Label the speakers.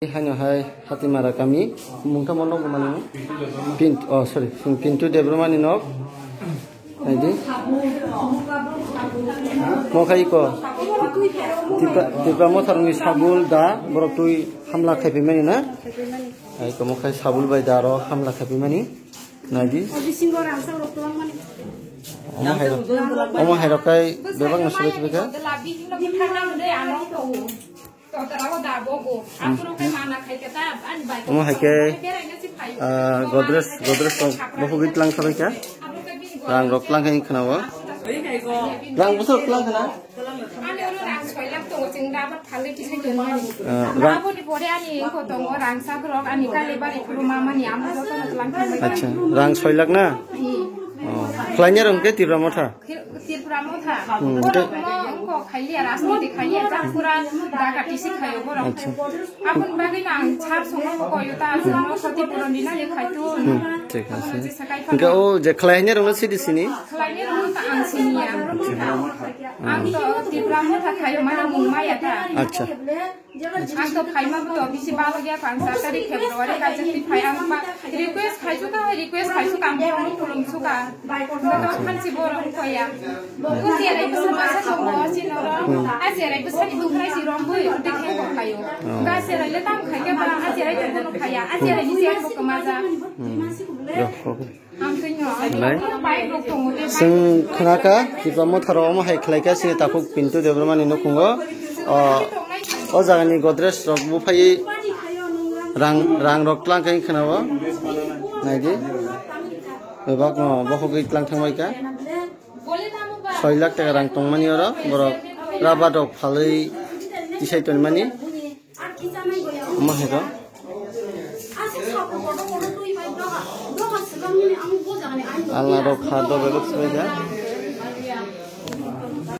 Speaker 1: Hanya hai hati mara kami mungkin mau nok mana pintu sorry pintu debromani nok ini mau kai ko tiba mau tharungi sabul da borok tui hamla khaipi mani na ai ko mau kai sabul bai daro hamla khaipi mani nadi Oma hai rokai bebang nasulit beka Oma hai ke Godres bahugit lang sabai ka rang rok lang kai khanawa rang busuk lang khana Acha rang soy lak na Klanya rong ke tirra motha Untuk khailia rasmi de khailia pura daga tisi khayo bora apun bagi nang char songo ko yuta songo sati purandina le khaitu
Speaker 2: ঠিক আছে ఇంకా ও যে klanya rong sidi sini
Speaker 1: klanya rong ta ang sini ang to tirra motha khayo mana mumaya ta
Speaker 2: আচ্ছা
Speaker 1: ang to khaima to bisi ba lagya kansa tari February ka jati phayam ba request khaisu ka am pulung suka to khansi borong ko ya uti ai bu masa songo sinoro aserai bu sani bu khai si rong bu dekhe ko khayo ga serai le tam khai ke ba aserai den no khaya aserai ni se ko maza
Speaker 2: Sing khanaka tiba mo tharo mo hai khlaika sini takuk pintu debromani no kungo o jagani Godres rok bu phai rang rok tlang kai khanawa naidi bebak no bohogit tlang thangbai ka 6 lakh taka rang tongmani oro borok rabat rok phalai tisai tonmani ma hero Allah rok khado bebak sabai